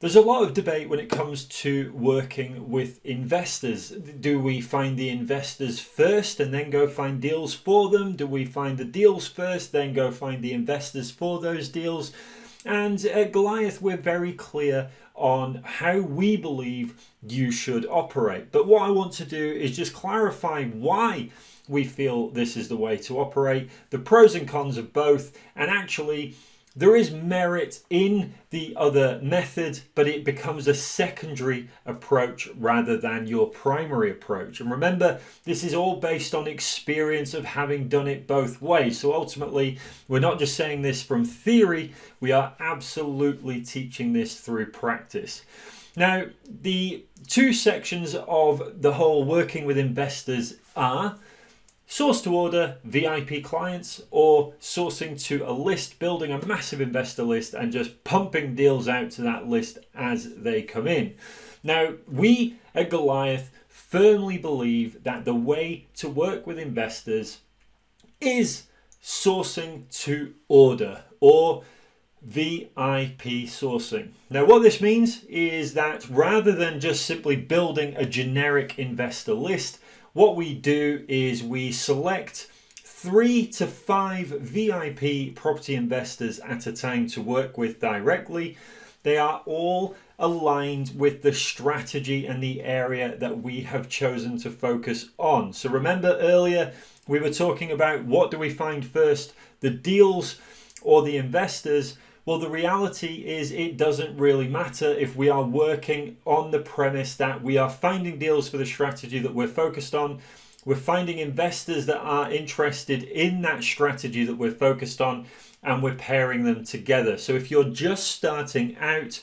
There's a lot of debate when it comes to working with investors. Do we find the investors first and then go find deals for them? Do we find the deals first, then go find the investors for those deals? And at Goliath, we're very clear on how we believe you should operate. But what I want to do is just clarify why we feel this is the way to operate, the pros and cons of both, and actually there is merit in the other method, but it becomes a secondary approach rather than your primary approach. And remember, this is all based on experience of having done it both ways. So ultimately, we're not just saying this from theory, we are absolutely teaching this through practice. Now, the two sections of the whole working with investors are source to order VIP clients, or sourcing to a list, building a massive investor list and just pumping deals out to that list as they come in. Now, we at Goliath firmly believe that the way to work with investors is sourcing to order, or VIP sourcing. Now, what this means is that rather than just simply building a generic investor list, what we do is we select 3 to 5 VIP property investors at a time to work with directly. They are all aligned with the strategy and the area that we have chosen to focus on. So remember earlier we were talking about what do we find first, the deals or the investors? Well, the reality is it doesn't really matter if we are working on the premise that we are finding deals for the strategy that we're focused on. We're finding investors that are interested in that strategy that we're focused on, and we're pairing them together. So if you're just starting out,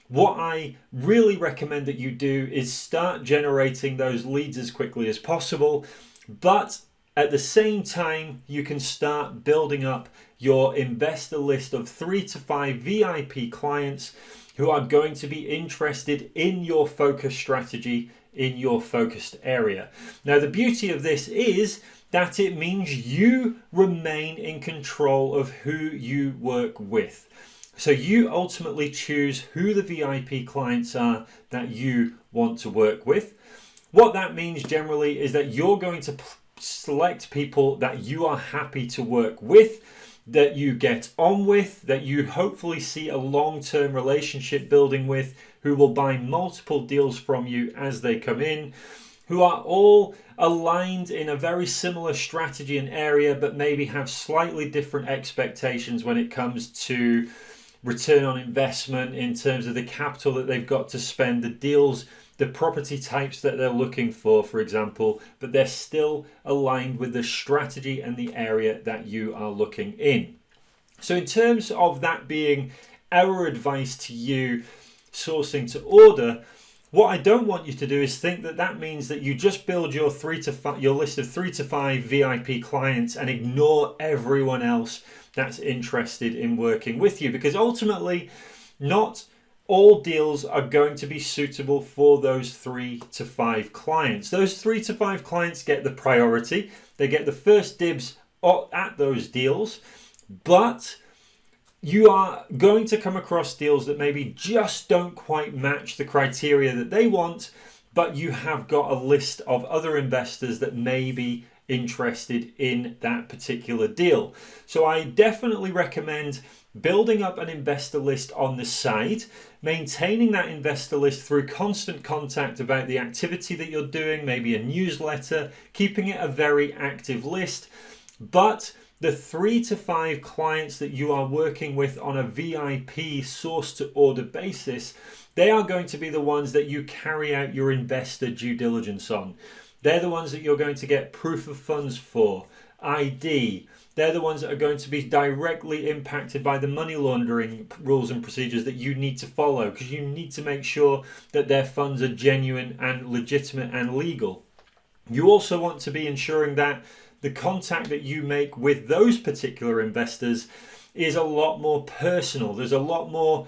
what I really recommend that you do is start generating those leads as quickly as possible. But at the same time, you can start building up your investor list of 3 to 5 VIP clients who are going to be interested in your focus strategy, in your focused area. Now, the beauty of this is that it means you remain in control of who you work with. So you ultimately choose who the VIP clients are that you want to work with. What that means generally is that you're going to select people that you are happy to work with, that you get on with, that you hopefully see a long-term relationship building with, who will buy multiple deals from you as they come in, who are all aligned in a very similar strategy and area, but maybe have slightly different expectations when it comes to return on investment in terms of the capital that they've got to spend, the deals, the property types that they're looking for example, but they're still aligned with the strategy and the area that you are looking in. So in terms of that being our advice to you, sourcing to order, what I don't want you to do is think that that means that you just build your list of 3 to 5 VIP clients and ignore everyone else that's interested in working with you, because ultimately not all deals are going to be suitable for those 3 to 5 clients. Those 3 to 5 clients get the priority. They get the first dibs at those deals, but you are going to come across deals that maybe just don't quite match the criteria that they want, but you have got a list of other investors that may be interested in that particular deal. So I definitely recommend building up an investor list on the side, maintaining that investor list through constant contact about the activity that you're doing, maybe a newsletter, keeping it a very active list. But the 3 to 5 clients that you are working with on a VIP source to order basis, they are going to be the ones that you carry out your investor due diligence on. They're the ones that you're going to get proof of funds for, ID. They're the ones that are going to be directly impacted by the money laundering rules and procedures that you need to follow, because you need to make sure that their funds are genuine and legitimate and legal. You also want to be ensuring that the contact that you make with those particular investors is a lot more personal. There's a lot more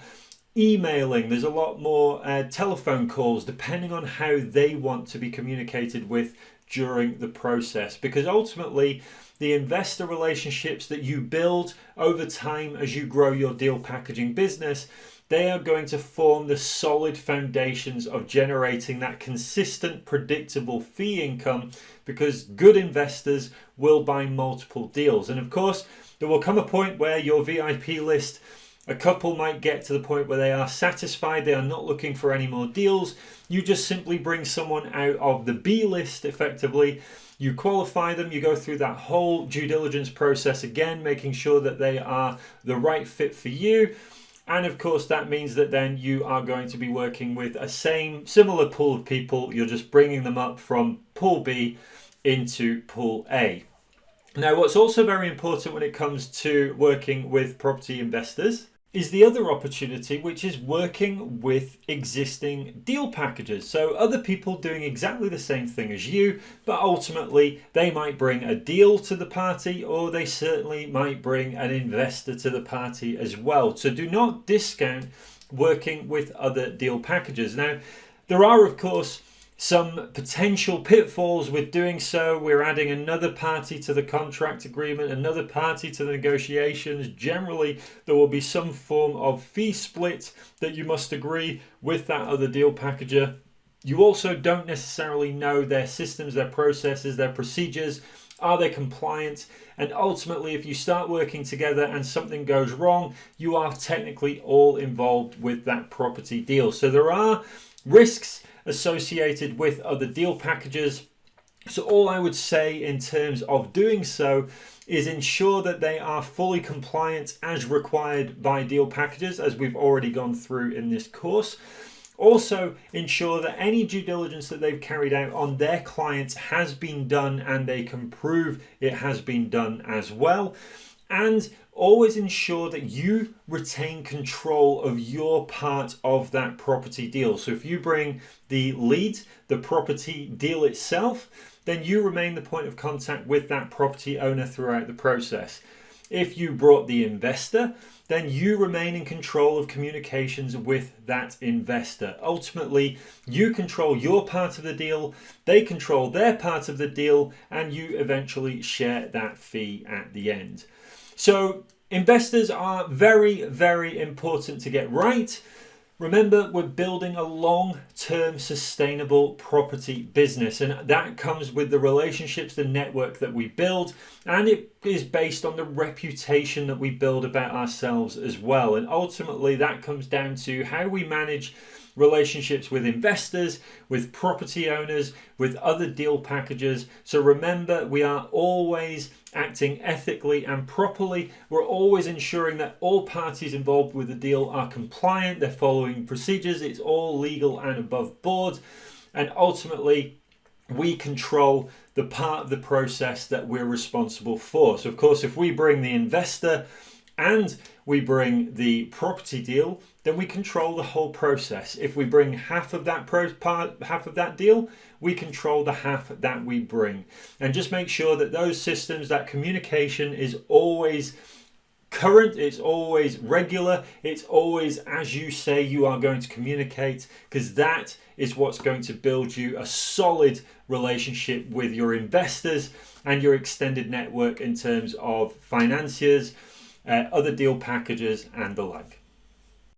emailing, there's a lot more telephone calls, depending on how they want to be communicated with during the process, because ultimately the investor relationships that you build over time as you grow your deal packaging business, they are going to form the solid foundations of generating that consistent, predictable fee income, because good investors will buy multiple deals. And of course, there will come a point where your VIP list, a couple might get to the point where they are satisfied, they are not looking for any more deals. You just simply bring someone out of the B list effectively. You qualify them, you go through that whole due diligence process again, making sure that they are the right fit for you. And of course, that means that then you are going to be working with a similar pool of people. You're just bringing them up from pool B into pool A. Now, what's also very important when it comes to working with property investors is the other opportunity, which is working with existing deal packages. So other people doing exactly the same thing as you, but ultimately they might bring a deal to the party, or they certainly might bring an investor to the party as well. So do not discount working with other deal packages. Now, there are, of course, some potential pitfalls with doing so. We're adding another party to the contract agreement, another party to the negotiations. Generally, there will be some form of fee split that you must agree with that other deal packager. You also don't necessarily know their systems, their processes, their procedures. Are they compliant? And ultimately, if you start working together and something goes wrong, you are technically all involved with that property deal. So there are risks associated with other deal packages. So all I would say in terms of doing so is ensure that they are fully compliant as required by deal packages, as we've already gone through in this course. Also, ensure that any due diligence that they've carried out on their clients has been done and they can prove it has been done as well. And always ensure that you retain control of your part of that property deal. So if you bring the lead, the property deal itself, then you remain the point of contact with that property owner throughout the process. If you brought the investor, then you remain in control of communications with that investor. Ultimately, you control your part of the deal, they control their part of the deal, and you eventually share that fee at the end. So investors are very, very important to get right. Remember, we're building a long-term sustainable property business, and that comes with the relationships, the network that we build, and it is based on the reputation that we build about ourselves as well. And ultimately, that comes down to how we manage relationships with investors, with property owners, with other deal packages. So remember, we are always acting ethically and properly. We're always ensuring that all parties involved with the deal are compliant, they're following procedures, it's all legal and above board. And ultimately, we control the part of the process that we're responsible for. So of course, if we bring the investor and we bring the property deal, then we control the whole process. If we bring half of that deal, we control the half that we bring. And just make sure that those systems, that communication is always current, it's always regular, it's always as you say you are going to communicate, because that is what's going to build you a solid relationship with your investors and your extended network in terms of financiers, other deal packages and the like.